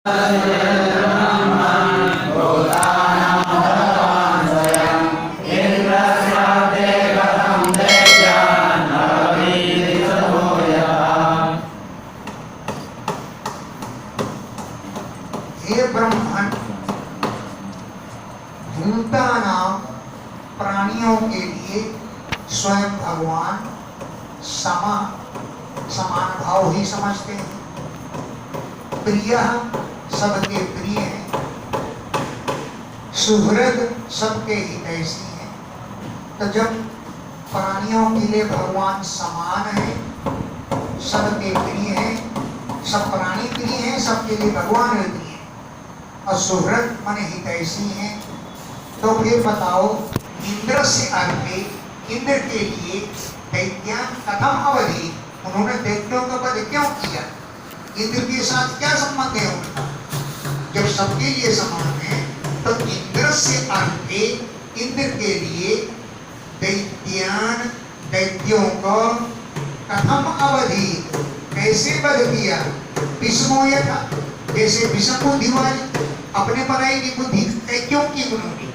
ब्रह्मन भूतानां प्राणियों के लिए स्वयं भगवान समान भाव ही समझते हैं। प्रिय सबके प्रिय हैं, सुहृद सबके हितैषी हैं। तो जब प्राणियों के लिए भगवान समान है, सबके प्रिय हैं, सब प्राणी प्रिय हैं, सबके लिए भगवान प्रिय है और सुहृद माने हितैषी हैं, तो फिर बताओ इंद्र से अर्थे इंद्र के लिए दैत्यान कथम अवधि, उन्होंने दैत्यों का वध क्यों किया? इंद्र के साथ क्या संबंध है उनका? जब सबके लिए समान है तो इंद्र से अर्थे इंद्र के लिए दैत्यान दैत्यों को कथम अवधि कैसे वध किया? विषमो यथा, जैसे विषम बुद्धि वाली अपने पराई की बुद्धि क्यों की उन्होंने?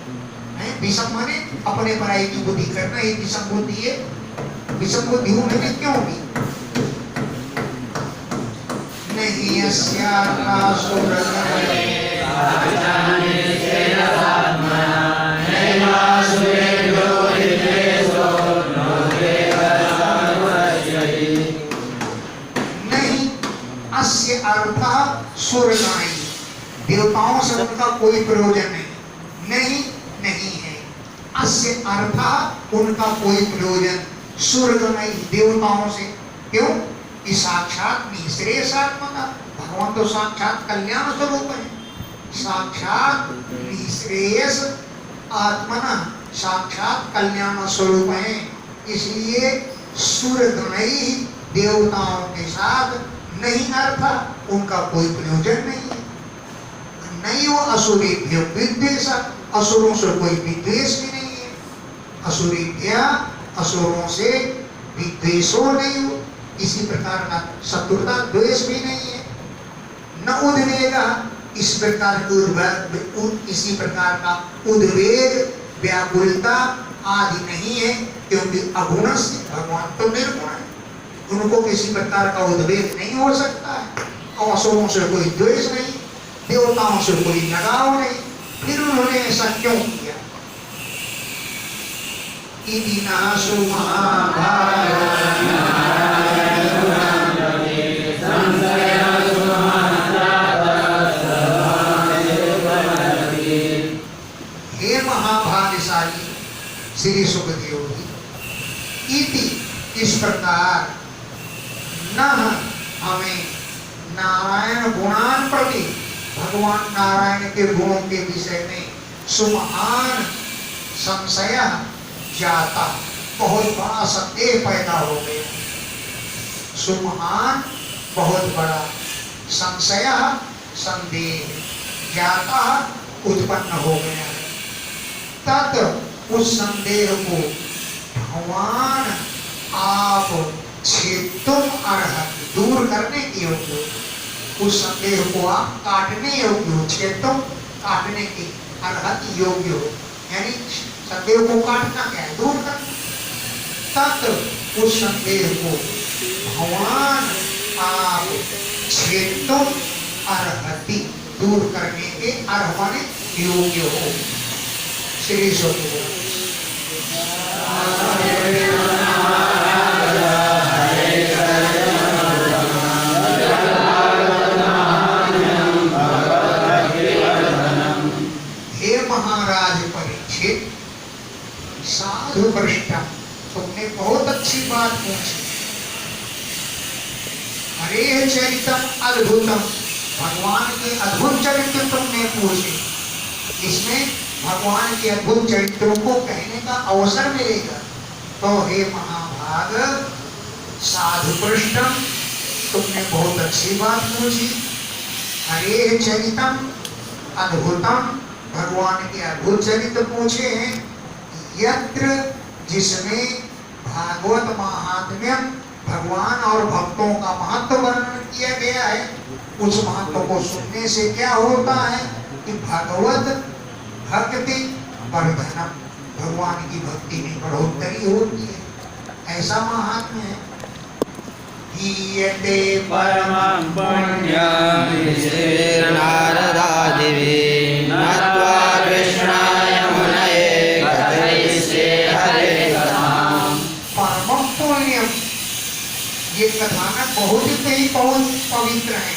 विषम माने अपने पराई की बुद्धि करना, ये विषम बुद्धि है। विषम बुद्धि उन्होंने क्यों की? नहीं अस्य अर्थः सुरगाई, देवताओं से उनका कोई प्रयोजन नहीं है। अस्य अर्थः उनका कोई प्रयोजन सुरगाई, देवताओं से क्यों? कि साक्षात निःश्रेयसात्मका, भगवान तो साक्षात कल्याण स्वरूप है, साक्षात निःश्रेयस आत्मना, साक्षात कल्याण स्वरूप है। इसलिए सुरगणई देवताओं के साथ नहीं अर्थ, उनका कोई प्रयोजन नहीं है। नहीं वो असुरेभ्यो विद्वेष, असुरों से कोई विद्वेष भी नहीं है। असुरेभ्य असुरों से विद्वेषो नहीं हो, इसी प्रकार का शत्रुता द्वेष भी नहीं है। न उद्वेग, इस प्रकार इसी प्रकार का उद्वेग व्याकुलता आदि नहीं है, क्योंकि अगुण से भगवान तो निर्गुण है, उनको किसी प्रकार का उद्वेग नहीं हो सकता है। और असुरों से कोई द्वेष नहीं, देवताओं से कोई लगाव नहीं, फिर उन्होंने ऐसा क्यों किया? इति नासु महाभाग्यशाली श्री सुखदेव जी, इति इस प्रकार न हमें नारायण गुणान प्रति, भगवान नारायण के गुणों के विषय में सुमहान संशय जाता, बहुत बड़ा संदेह पैदा हो गया। सुमहान बहुत बड़ा, संशय संदेह, जाता उत्पन्न हो गया। तत् उस संदेह को भगवान आप छेदुम अर्हति, दूर करने के योग्य, उस संदेह को आप काटने योग्य हो, छेदुम काटने के, अर्हति योग्य हो, यानी संदेह को काटना क्या है? दूर करना। तत् उस संदेह को भगवान आप छेदुम अर्हति, दूर करने के अर्ह माने योग्य हो। श्री सुखदेव महाराज परीक्षित, साधु पृष्ठा, तुमने बहुत अच्छी बात पूछी। हरे चरितम अद्भुतम, भगवान के अद्भुत चरित्र तुमने पूछे। इसमें भगवान के अद्भुत चरित्रों को कहने का अवसर मिलेगा। तो हे महाभाग साधु पृष्ठम, तुमने बहुत अच्छी बात पूछी। हरे चरितम अद्भुतम, भगवान के अद्भुत चरित्र पूछे हैं। यत्र, जिसमें भागवत महात्म्यम, भगवान और भक्तों का महत्व वर्णन किया गया है। उस महत्व को सुनने से क्या होता है कि भगवत भक्ति वर्धनम, भगवान की भक्ति में बढ़ोतरी होती है। ऐसा महात्म्य है। गीयते परमं पुण्यं नारदादिभिः नत्वा कृष्णाय मुनये कथयिष्ये हरे कथाम्। परमं पुण्यम, ये कथानक बहुत ही पवित्र है।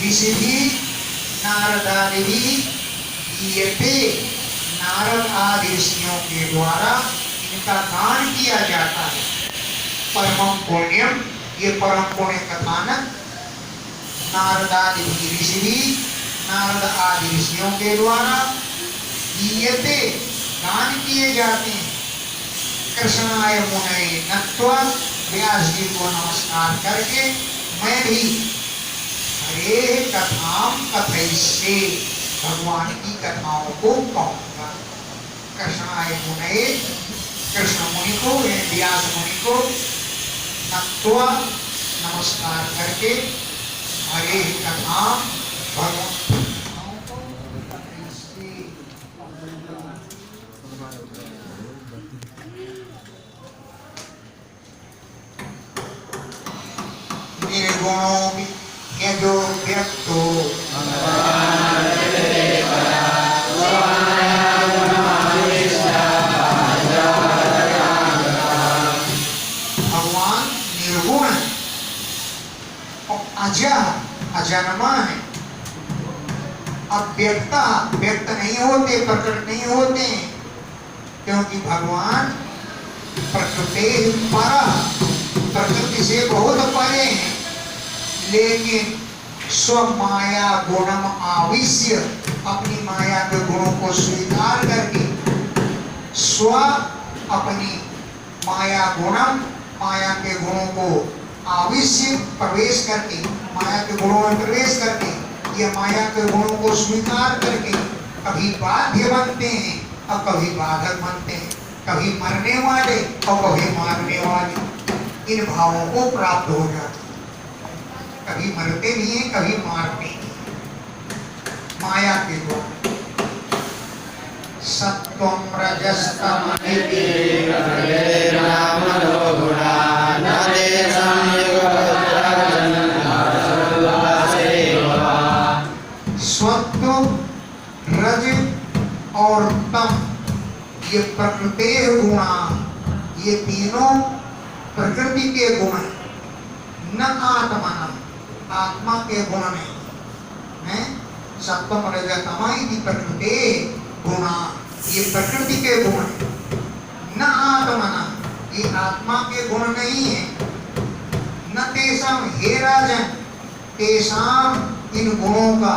ऋषि भी नारदादि भी गीयते, नारद आदि ऋषियों के द्वारा इनका गान किया जाता है। परमं पुण्यम, ये परम पुण्य कथानक नारदादि ऋषि भी नारद आदि ऋषियों के द्वारा गीयते, गान किए जाते हैं। कृष्णाय मुनये नत्वा, व्यास जी को नमस्कार करके मैं भी हरे कथाम कथयिष्ये, भगवान की कथाओं को कहूंगा। कृष्णाय मुनये, कृष्ण मुनि को, व्यास मुनि को नत्वा, नमस्कार करके हरे कथाम, भगवान की कथाओं को कथयिष्ये। निर्गुणों के जो व्यक्तो भगवान निर्गुण है और अजन्मा है, अव्यक्ता, व्यक्त नहीं होते, प्रकट नहीं होते, क्योंकि भगवान प्रकृति पर, प्रकृति से बहुत परे हैं। लेकिन स्व माया गुणम आविश्य, अपनी माया के गुणों को स्वीकार करके, स्व अपनी माया गुणम, माया के गुणों को आविश्य, प्रवेश करके, माया के गुणों में प्रवेश करके, ये माया के गुणों को स्वीकार करके कभी बाध्य बनते हैं और कभी बाधक बनते हैं, कभी मरने वाले और कभी मारने वाले, इन भावों को प्राप्त हो जाते, कभी मरते भी हैं, कभी मारते हैं माया के द्वारा। सत्वम रजस्तम सत्व, रज और तम, ये प्रकृति गुणा, ये तीनों प्रकृति के गुण हैं। न आत्मा, आत्मा के गुण नहीं है। सत्वम रजतम इति प्रकृति गुणा, ये प्रकृति के गुण है। न आत्मना, ये आत्मा के गुण नहीं है। न तेषाम, हे राजन, तेषाम इन गुणों का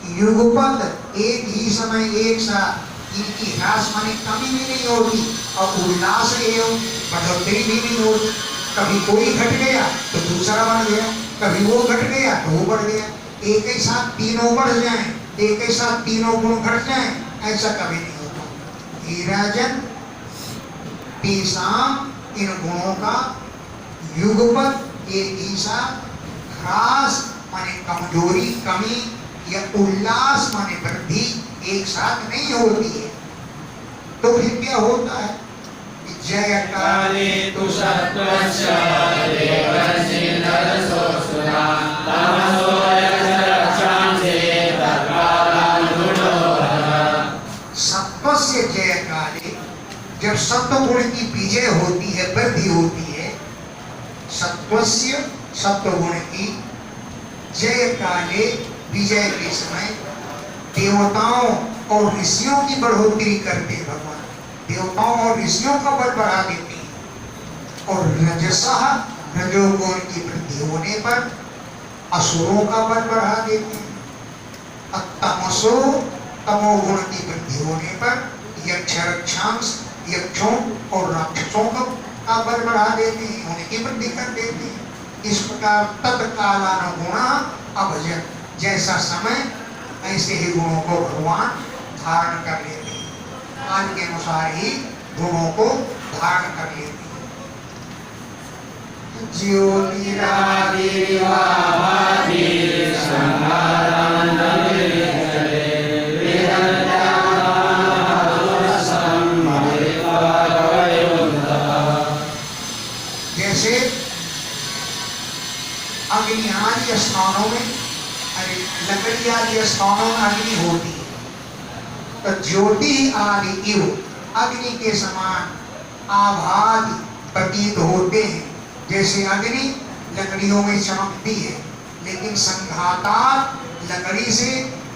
युगपत, एक ही समय एक साथ इनकी ह्रास माने कमी भी नहीं होती और उल्लास एवं बढ़ोतरी भी नहीं होती। कभी कोई घट गया तो दूसरा बढ़ गया, कभी वो घट गया तो वो बढ़ गया। एक ही साथ तीनों बढ़ जाएं, एक ही साथ तीनों गुण घट जाएं, ऐसा कभी नहीं होता। हे राजन, तेषाम इन गुणों का युगपत, एक ही साथ ह्रास माने कमजोरी, कमी, या उल्लास माने वृद्धि एक साथ नहीं होती है। तो फिर क्या होता है? जय काले तु सत्वस्य देवस्य नरसोऽसुरा तमसो यक्षरक्षांसे तत्कालं गुणोऽभवत्। सत्वस्य जय काले, जब सत्व गुण की विजय होती है, वृद्धि होती है, सत्वस्य, सत्व गुण की जय काले, विजय के समय देवताओं और ऋषियों की बढ़ोतरी करते हैं भगवान। देवताओं और ऋषियों का बल बढ़ा देते हैं। और रजसः, रजोगुण की वृद्धि होने पर असुरों का बल बढ़ा देते हैं। तमसो, तमोगुण की वृद्धि होने पर यक्ष रक्षांश, यक्षों और राक्षसों का बल बढ़ा देते हैं, उनकी वृद्धि कर देते हैं। इस प्रकार तत्कालानुगुणा अभजत, जैसा समय ऐसे ही गुणों को भगवान धारण कर लेते हैं। काल के अनुसार ही गुणों को धारण कर लेते हैं। ज्योतिरादिवा भाति संहारानंदविचरे जैसे अग्नि आदि स्थानों में, लकड़ी आदि स्थानों में अग्नि होती है, तो ज्योति आदि इव अग्नि के समान आभादि प्रतीत होते हैं। जैसे अग्नि लकड़ियों में चमकती है, लेकिन संघाता लकड़ी से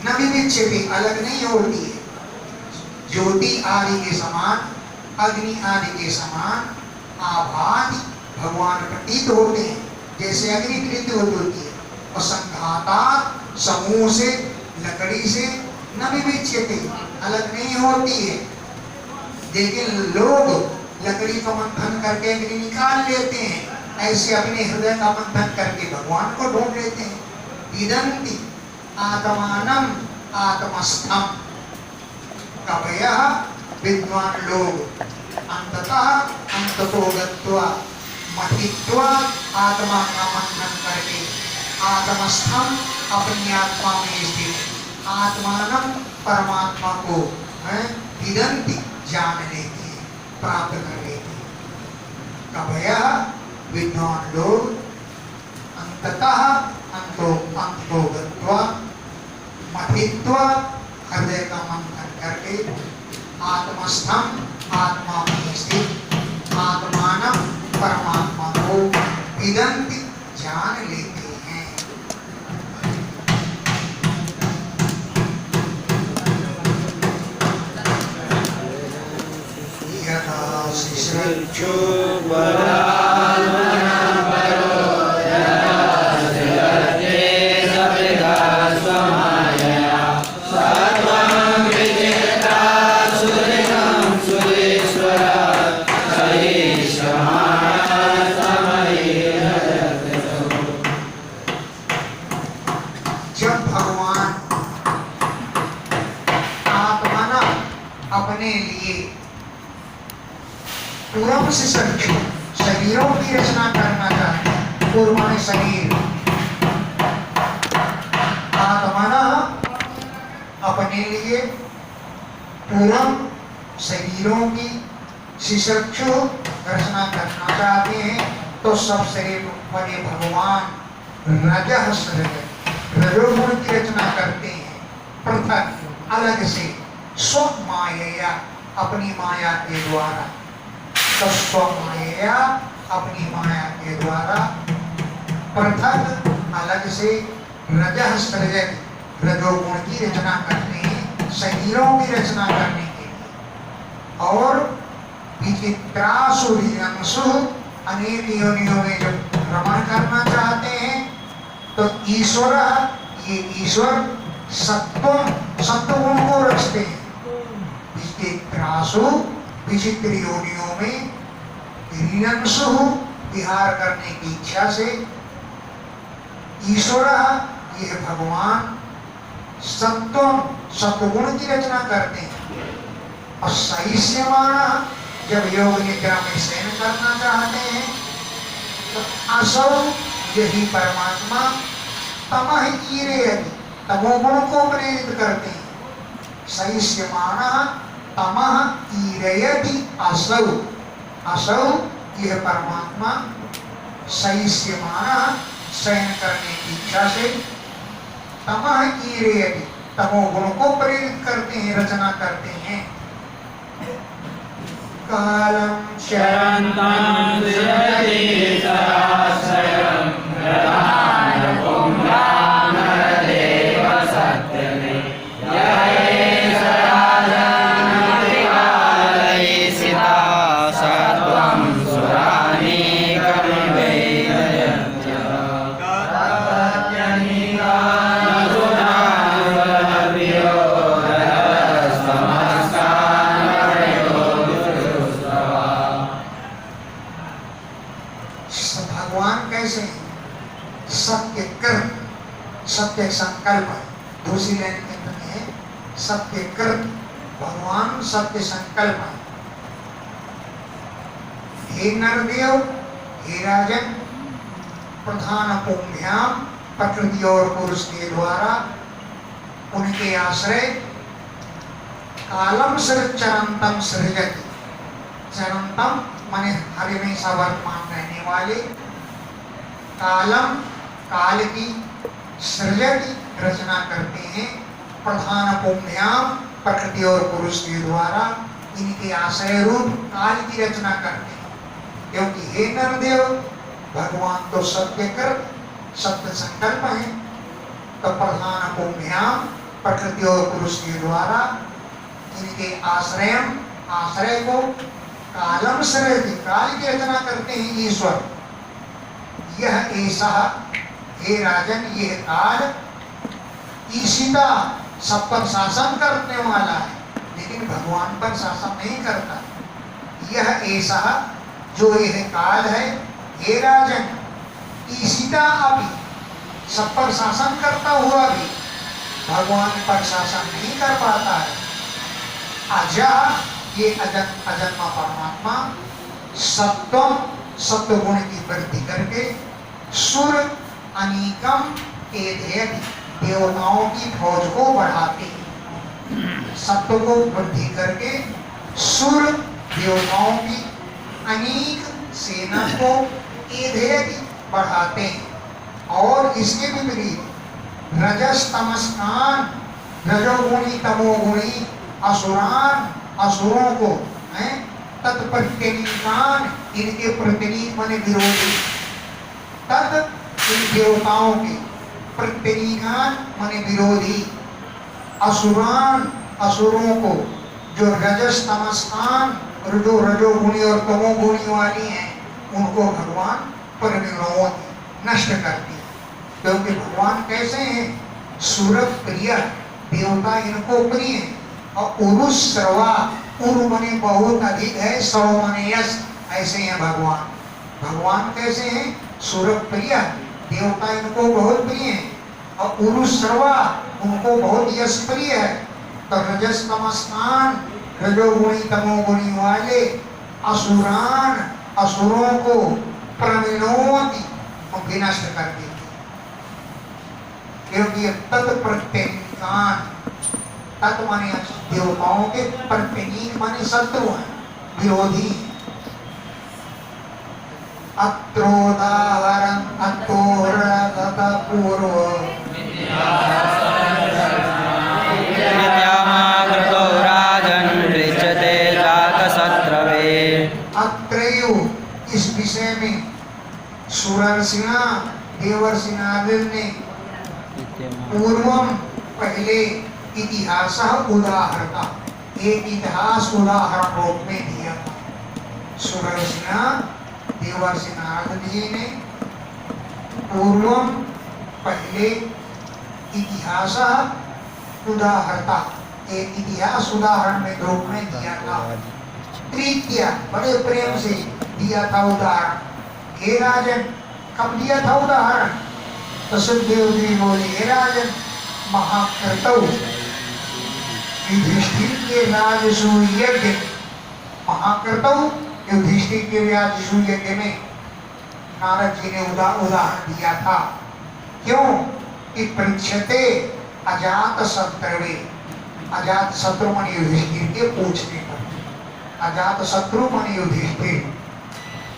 न विविच्छेदी अलग नहीं होती है। ज्योति आदि के समान, अग्नि आदि के समान आभादि भगवान प्रतीत होते हैं, जैसे अग्नि प्रतीत होती है। और संघाता समूह से, लकड़ी से न विविच्छेदी अलग नहीं होती है। लेकिन लोग लकड़ी का मंथन करके अग्नि निकाल लेते हैं, ऐसे अपने हृदय का मंथन करके भगवान को ढूंढ लेते हैं। विदन्ति आत्मानम आत्मस्थम कवयः विद्वान लोग अंततः अंततो गत्वा मथित्वा आत्मा का मंथन करके आत्मस्थम अपनी आत्मा में स्थित आत्मानम परमात्मा को विदन्ति जान लेते हैं, प्राप्त कर लेते हैं। कवयः विद्वान लोग अंततः अंतो गत्वा मथित्वा हृदय का मंथन करके आत्मस्थम आत्मा में स्थित आत्मानम परमात्मा को विदन्ति जान लेते हैं। यथा शिश्रच्छो शरीरों की रचना करना चाहते हैं। पूर्व में शरीर आत्मना अपने लिए पूर्व शरीरों की शिशक्षु रचना करना चाहते हैं, तो सब शरीर बने भगवान रजोगुण की रचना करते हैं, पृथक अलग से स्व माया अपनी माया के द्वारा। तो स्वमाया अपनी माया के द्वारा पृथक अलग से रजोगुण की रचना करते हैं, शरीरों की रचना करने के लिए। और विचित्रासु हिरण्यसु अनेक योनियों में जब भ्रमण करना चाहते हैं, तो ईश्वर ये ईश्वर सत्वगुण को रचते हैं। विचित्रासु विचित्र योनियों में हिरण्यसु विहार करने की इच्छा से ईश्वर ये भगवान सत्वगुण की रचना करते हैं। और सहिष्यमाण जब योग निद्रा में शयन करना चाहते हैं, तो असौ यही परमात्मा तमः ईरयति तमोगुण को प्रेरित करते हैं। सहिष्यमाण तमः ईरयति असौ, असौ यह परमात्मा सहिष्यमाण शयन करने की इच्छा से तमः ईरयति तमोगुण को प्रेरित करते हैं, रचना करते हैं। कालम शरन्तं सृजति सराश्रयं प्रधान पुंगां नरदेव सत्यमे यः सराजनमतिकालये सिता सत्वं सुरानीकमिवैरयन्त्यः सत्य कर्म, सत्य संकल्प, दूसरी लाइन के अंदर है सत्य कर्म, भगवान सत्य संकल्प है। हे नरदेव, हे राजन, प्रधान पुंभ्याम प्रकृति और पुरुष के द्वारा उनके आश्रय कालम चरंतम सृजति। चरंतम माने हमेशा वर्तमान रहने वाले, कालम काल की, सृजति रचना करते हैं, प्रधान पुंभ्याम प्रकृति और पुरुष के द्वारा इनके आश्रय रूप काल की रचना करते हैं। क्योंकि हे नरदेव, भगवान तो सत्य कर सत्य संकल्प है, तो प्रधान पुंभ्याम प्रकृति और पुरुष के द्वारा इनके आश्रय को कालम सृजति, काल की रचना करते हैं ईश्वर। यह ऐसा, हे राजन, यह काल ईशिता सब पर शासन करने वाला है, लेकिन भगवान पर शासन नहीं करता। यह ऐसा जो यह काल है, हे राजन, ईशिता अभी सब पर शासन करता हुआ भी भगवान पर शासन नहीं कर पाता है। अजा, ये अजन्मा परमात्मा सत्वम, सत्व गुण की वृद्धि करके सुर अनीकम एधेयति, देवताओं की फौज को बढ़ाते हैं। सत्व को वृद्धि करके सुर देवताओं की अनेक सेना को एधेयति बढ़ाते हैं। और इसके विपरीत रजस तमस्कान, रजोगुणी तमोगुणी असुरान, असुरों को हैं, तत्प्रत्यनीकान, इनके प्रतिनीक माने विरोधी, तद इन देवताओं के, प्रत्यनीकान माने विरोधी, असुरान, असुरों को, जो रजस तमस्कान और जो रजोगुणी और तमोगुणी वाली हैं, उनको भगवान परिणोति, नष्ट करती है। क्योंकि भगवान कैसे हैं? सूरभ प्रिय, देवता इनको प्रिय है। और उरुस सर्वा, उरु मने बहुत अधिक है, सर्व मने यश, ऐसे हैं भगवान। भगवान कैसे हैं? सूरभ प्रिय, देवता इनको बहुत प्रिय है। और उरुस सर्वा, उनको बहुत यश प्रिय है। तो रजस तमस्कान, रजोगुणी तमोगुणी वाले असुरान, असुरों को प्रविणोति, विनष्ट कर देती। क्योंकि तत्प्रत्यनीकान, तत् माने देवताओं के, प्रत्यनीक माने शत्रु हैं, विरोधी। अत्रोदाहरं अत्रोरगत पूर्व विद्यामाकृतो राजन् ऋचते जातशत्रवे। अत्रयो, इस विषय में सुरर्षिणा, देवर्षि नारद ने पूर्वम, पहले इतिहास उदाहरता, एक इतिहास उदाहरण रूप में दिया था। सुरर्षिणा, देवर्षि नारद जी ने पूर्वम, पहले इतिहास उदाहरता, एक इतिहास उदाहरण में रूप में दिया था। तृतीया, बड़े प्रेम से दिया था उदाहरण। हे राजन, कब दिया था उदाहरण? तो सुखदेव जी बोले, हे राजन, महाकृतौ, युधिष्ठिर के राजसूय यज्ञ, महाकृतौ, युधिष्ठिर के राजसूय यज्ञ में नारद जी ने उदाहरण दिया था। क्यों? कि परीक्षते अजात शत्रुवे, अजात शत्रु मन युधिष्ठिर के पूछने पर। अजात शत्रु मन युधिष्ठिर,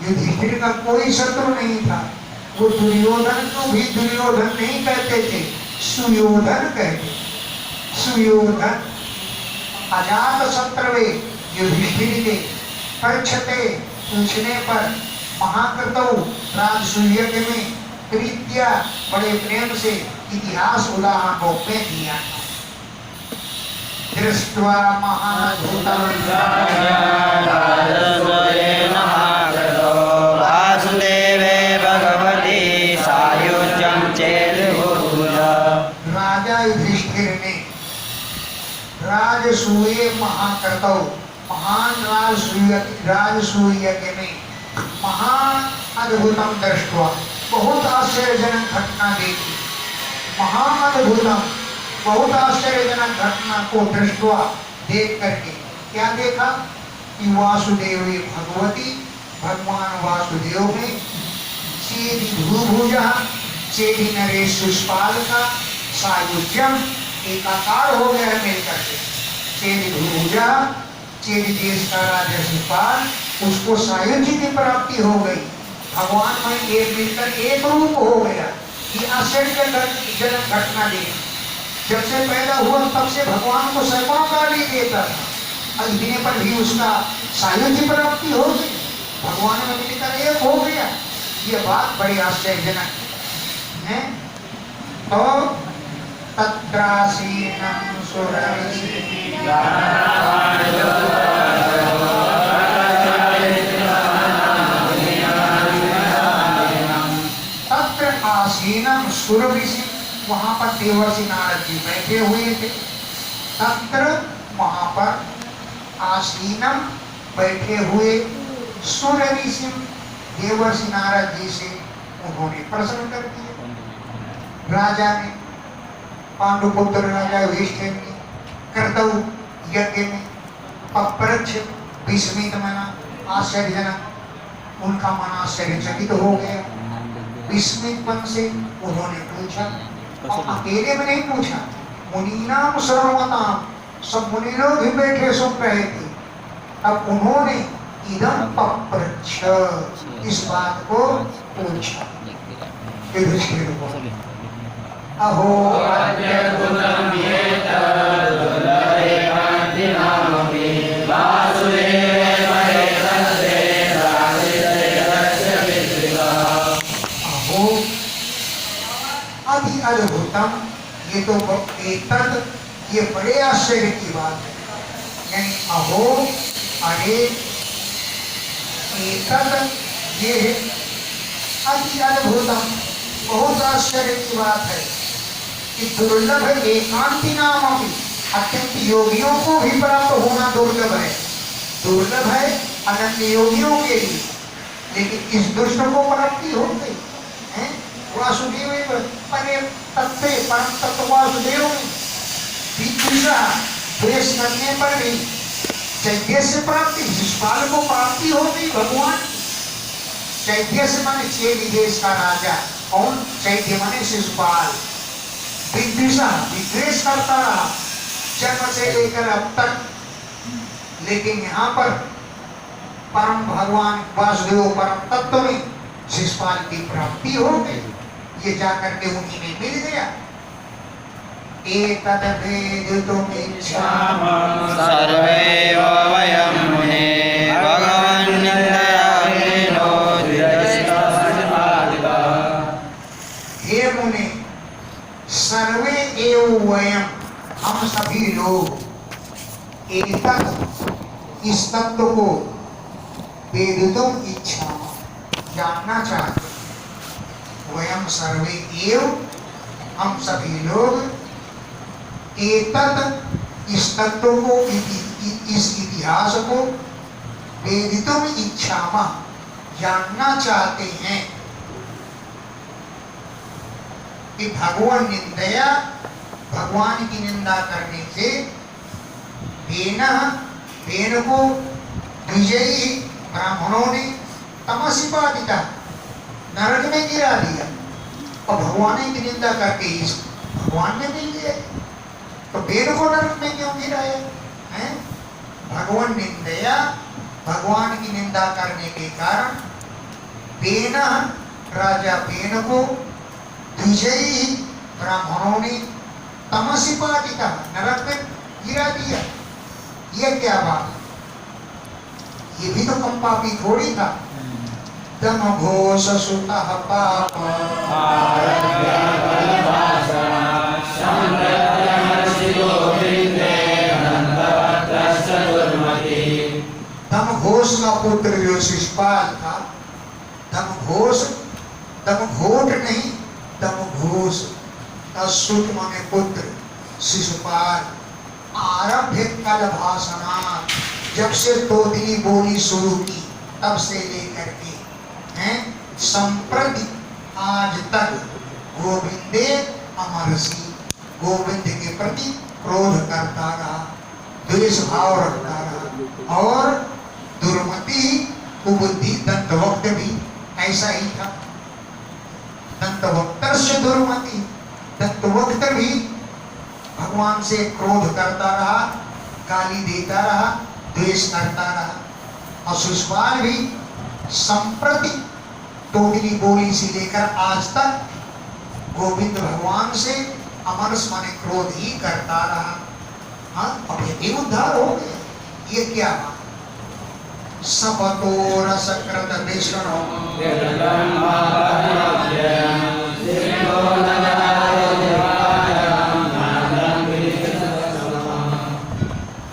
युधिष्ठिर का कोई शत्रु नहीं था। वो दुर्योधन को भी दुर्योधन नहीं कहते थे, सुयोधन कहते। सुयोधन, अजात शत्रुवे, युधिष्ठिर के परीक्षते, पूछने पर, महाकृतौ, राजसूय यज्ञ में, प्रीत्या, बड़े प्रेम से इतिहास उदाहरण रूप में दिया। दृष्ट्वा महाभूतं वासुदेवे भगवती सायुज्यं चेदुभूत। राजा युधिष्ठिर ने राजसूय महाकृतौ, महान राजसूय यज्ञ में महान अद्भुतम दृष्ट्वा, बहुत आश्चर्यजनक घटना देखी। महान अद्भुतम, बहुत आश्चर्यजनक घटना को दृष्टवा, देख करके क्या देखा? कि वासुदेवी भगवती, भगवान वासुदेव में चेदि भूभुजः चेदि नरेश शिशुपाल का सायुज्यम एकाकार हो गया मिलकर के। चेदि भूभुजः चेदि देश का राजा शिशुपाल, उसको सायुज्य की प्राप्ति हो गई। भगवान में एक मिलकर एक रूप हो गया। ये आश्चर्यजनक घटना देखी। जब से पैदा हुआ तब से भगवान को सैकड़ों गाली देता था, इतने पर भी उसका सायुज्य प्राप्ति हो गई, भगवान में मिलकर एक हो गया। ये बात बड़ी आश्चर्यजनक है। तो तत्रासीनं तत्र आसीनं सुरऋषि, वहां पर देवर्षि नारद जी बैठे हुए थे। तत्र वहां पर आसीनम बैठे हुए सुरऋषि देवर्षि नारद जी से उन्होंने प्रश्न कर दिया। राजा ने, पांडुपुत्र राजा युधिष्ठिर ने कर्तव्य यज्ञ में पप्रच्छ विस्मित मना, आश्चर्यजनक, उनका मन आश्चर्यचकित हो गया। विस्मित मन से उन्होंने पूछा, और अकेले में नहीं पूछा, मुनीनाम सर्वमताम, सब मुनि लोग भी बैठे सुन रहे थे। अब उन्होंने इदं पप्रच्छ, इस बात को पूछा युधिष्ठिर को। अहो अद्भुतं एतद्दुर्लभेकान्तिनामपि वासुदेवे महेशस्ते राजेन्द्रस्य पितृका। अहो अति अद्भुतम, ये तो एतद, ये बड़े आश्चर्य की बात है। यानी अहो, अरे, एतद, ये अति अद्भुतम, बहुत आश्चर्य की बात है कि दुर्लभ एकांति नाम भी, अत्यंत योगियों को भी प्राप्त होना दुर्लभ है। दुर्लभ है अनंत योगियों के लिए, लेकिन इस दुष्ट को प्राप्ति हो गई है। वासुदेव परे तत्व परम तत्व वासुदेव विदुषा, द्वेष करने पर भी चैत्य से प्राप्ति, शिशुपाल को प्राप्ति हो गई भगवान। चैत्य से माने चेदि देश का राजा, कौन? चैत्य माने शिशुपाल। विद्विषा, विद्वेष करता रहा जन्म से लेकर अब तक, लेकिन यहाँ पर परम भगवान वासुदेव परम तत्व में शिशुपाल की प्राप्ति हो गई। ये जाकर के उन्हीं में मिल गया। एतद् वेदितुमिच्छामः सर्वे वयं मुने भगवन्निन्दया विनोदितस्तस्मादिवा। हे मुने, सर्वे एव वयम, हम सभी लोग, एतत्, इस तत्व को, वेदितुम इच्छामः, जानना चाहते। वयम सर्वे एव, हम सभी लोग, एतत्, इस तत्व को, इस इतिहास को, वेदितुम इच्छामः, जानना चाहते हैं कि भगवान निंदया, भगवान की निंदा करने से, वेन को विजयी ब्राह्मणों ने तमसिपादिता, नरक में गिरा दिया, और भगवान की निंदा करके इस भगवान में मिल गए। तो वेद को नरक में क्यों गिराया है? भगवान निंदया, भगवान की निंदा करने के कारण, वेन, राजा वेन को, विजयी ब्राह्मणों ने तमसिपादिता, नरक में गिरा दिया। यह क्या बात? ये भी तो कम पापी थोड़ी था। तम घोष सुतः पाप तम घोष का पुत्र जो शिशुपाल था, तम घोट नहीं, तम घोष, अश्रुत माने पुत्र, शिशुपाल, आरभ्य कल भाषणा, जब से तोतली बोली शुरू की तब से लेकर के हैं संप्रति आज तक, गोविंदे अमरसी, गोविंद के प्रति क्रोध करता रहा, द्वेष भाव रखता रहा, और दुर्मति कुबुद्धि दंतवक्त भी ऐसा ही था। दंतवक्त्रस्य दुर्मति, दंतवक्त्र भी भगवान से क्रोध करता रहा, गाली देता रहा, द्वेष करता रहा। और शिशुपाल भी संप्रति तोतली बोली से लेकर आज तक गोविंद भगवान से अमरस माने क्रोध ही करता रहा। हाँ, अब यदि उद्धार हो गया, ये क्या बात? सपतो रसकृत विष्णु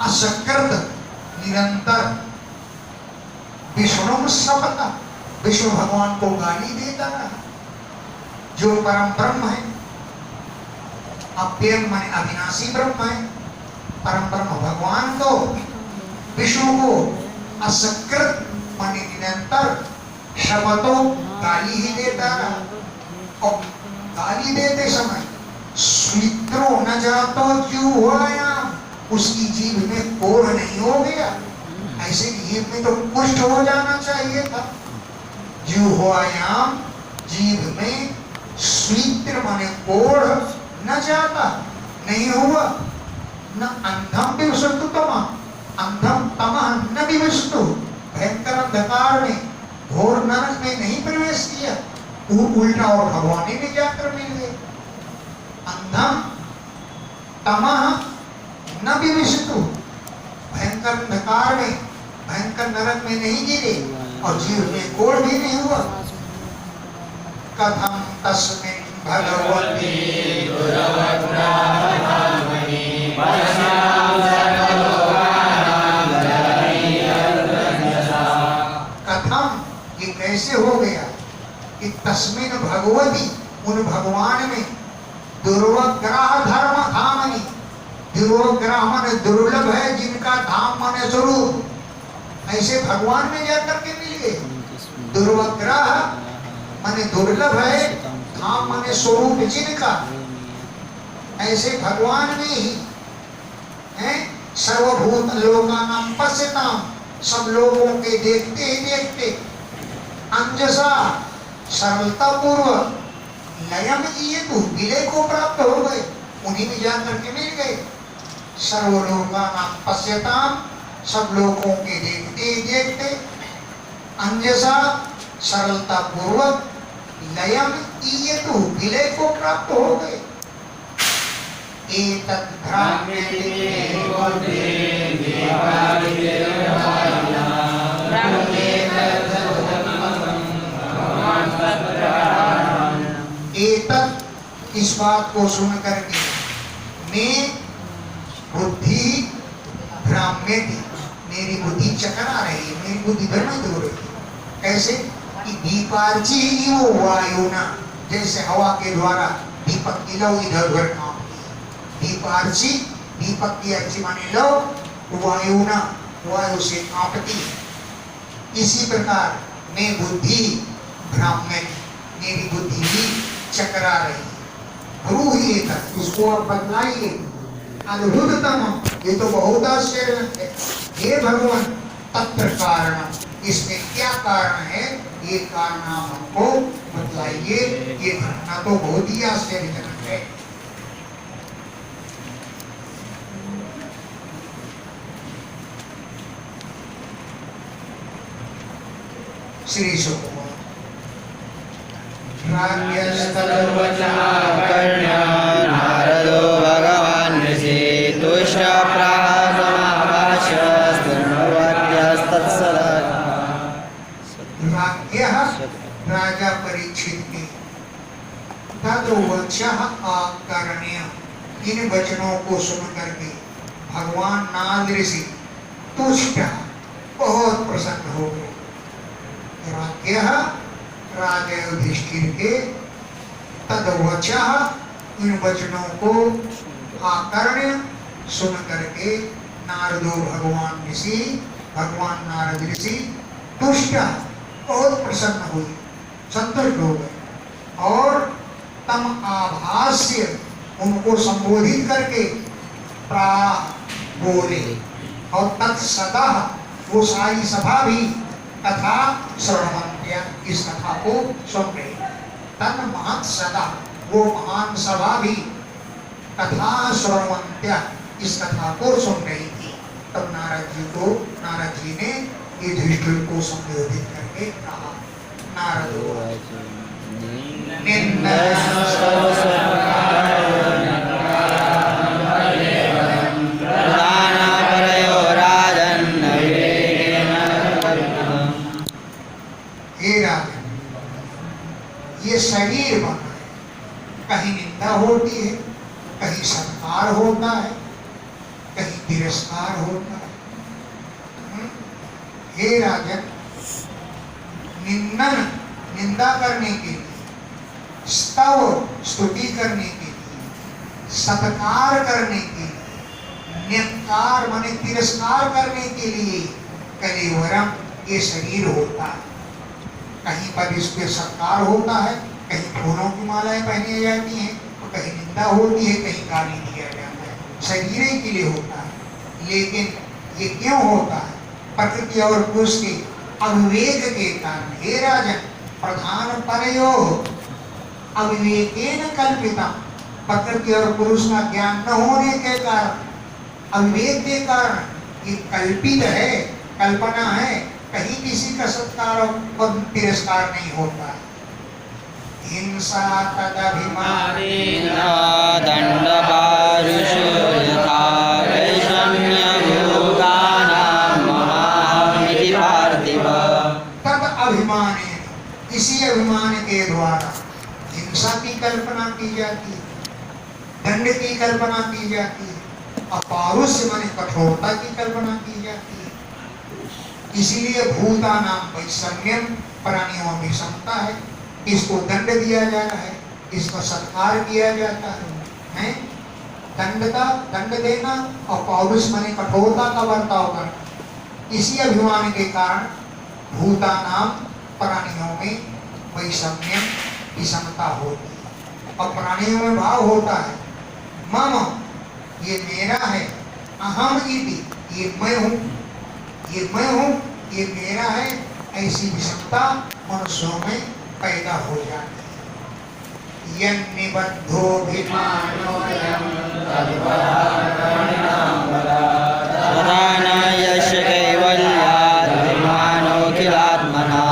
असकृत निरंतर विष्णु सपता, विष्णु भगवान को गाली देता रहा, जो परम ब्रह्म है, अव्यय माने अविनाशी ब्रह्म है, परम ब्रह्म भगवान को, विष्णु को असकृत माने निरंतर शब्दों गाली ही देता रहा। और गाली देते समय स्वीत्रो न जातो जीव हुआयाम, उसकी जीभ में कोढ़ नहीं हो गया, ऐसे जीभ में तो कुष्ठ हो जाना चाहिए था। जीव हुआयाम, जीभ में स्वीत्र माने कोढ़ न जाता, नहीं हुआ। न अंधम विवसतु तमः, अंधम तमः न विवसतु, भयंकर अंधकार में घोर नरक में नहीं प्रवेश किया, उल्टा और भगवान में जाकर मिल गए। अंधम तमः न विवसतु, भयंकर अंधकार में, भयंकर नरक में नहीं गिरे, और जीव में कोढ़ भी नहीं हुआ। कथम तस्मिन् भगवती कथम, ये कैसे हो गया कि तस्मिन् भगवती, उन भगवान में दुर्वग्रह धर्म धामनी, दुर्वग्रह माने दुर्लभ है जिनका धाम माने स्वरूप, ऐसे भगवान में जाकर के मिल गए। दुर्वग्रह माने दुर्लभ है, धाम माने स्वरूप जिनका, ऐसे भगवान में ही है। सर्वभूत लोकानां पश्यताम, सब लोगों के देखते ही देखते, अंजसा सरलता पूर्वक, लयम इयतु, विलय को प्राप्त हो गए, उन्हीं में जाकर के मिल गए। सर्वलोकानां पश्यताम, सब लोगों के देखते ही देखते, अंजसा सरलता पूर्वक, लयम इयतु, विलय को प्राप्त हो गए। एतद् भ्राम्यते एतद्, इस बात को सुन करके मैं बुद्धि भ्राम्यते, मेरी बुद्धि चकरा रही है, मेरी बुद्धि भ्रमित हो रही है। कैसे कि दीपार्ची इव वायुना, जैसे हवा के द्वारा दीपक की लौ इधर उधर कांपती, दीपार्ची, दीपक की अर्ची माने लौ, वायुना, वायु से कांपती, इसी प्रकार मैं बुद्धि भ्राम्यते, मेरी बुद्धि भी चकरा रही। ब्रूहि एतत्, उसको आप बतलाइए। अद्भुततम, ये तो बहुत आश्चर्य है। हे भगवान, तत्र कारण, इसमें क्या कारण है, ये कारण आप हमको बतलाइए। ये घटना तो बहुत ही आश्चर्यजनक है। श्री सुकुमार नारदो भगवान् ऋषि राजा परीक्षित ने तद्वचः आकर्ण्य, इन वचनों को सुन करके भगवान नारद ऋषि तुष्ट, बहुत प्रसन्न हो गए। राज्ञः, राजा युधिष्ठिर के तद्वचः, इन वचनों को आकर्ण्य सुन करके नारदो भगवान ऋषि, भगवान नारद ऋषि तुष्ट, बहुत प्रसन्न हुए, संतुष्ट हो गए। और तम आभास्य, उनको संबोधित करके प्रा बोले, और तत्सदा, वो सारी सभा भी कथा श्रवणवन्त्या, इस कथा को सुन रही। तन महत सदा, वो महान सभा भी कथा श्रवंत्या, इस कथा को सुन रही थी। तब नारद जी ने युधिष्ठिर को संबोधित करके कहा, नारद हे राजन, ये शरीर बना है, कहीं निंदा होती है, कहीं सत्कार होता है, कहीं तिरस्कार होता है। हे राजन, निंदा करने के लिए, स्तव स्तुति करने के लिए, सत्कार करने के लिए, न्यक्कार माने तिरस्कार करने के लिए कलेवरम ये शरीर होता है। कहीं पर इस पे सत्कार होता है, कहीं फूलों की मालाएं पहनी जाती हैं, तो कहीं निंदा होती है, कहीं गाली दिया जाता है। शरीर के लिए होता है। लेकिन ये क्यों होता है? प्रकृति और पुरुष के अविवेक के कारण। हे राजन, प्रधान परयो अविवेकेन कल्पिता, प्रकृति और पुरुष का ज्ञान न होने के कारण, अविवेक के कारण ये कल्पित है, कल्पना है, कहीं किसी का सत्कार और तिरस्कार नहीं होता है। हिंसा तदभिमानेन दंडपारुषो यथा वैषम्यभूतानां महामिति पार्थिव। तद अभिमानेन, इसी अभिमान के द्वारा हिंसा की कल्पना की जाती है, दंड की कल्पना की जाती है, अपारुष्य माने कठोरता की कल्पना की जाती है। इसीलिए भूता नाम वैषम्यम, प्राणियों में क्षमता है, इसको दंड दिया जा रहा है, इसका सत्कार किया जाता है। दंड देना और पौरुष माने कठोरता का बर्ताव करना। इसी अभिमान के कारण भूता नाम प्राणियों में वैषम्यम की क्षमता होती है, और प्राणियों में भाव होता है, मम ये मेरा है, अहम इति ये मैं हूँ, ये मैं हूँ, ये मेरा है, ऐसी विषमता मनुष्यों में पैदा हो जाती है। यन्निबद्धो भिमानोऽयं तथा न यस्य कैवल्यात् अभिमानोऽखिलात्मना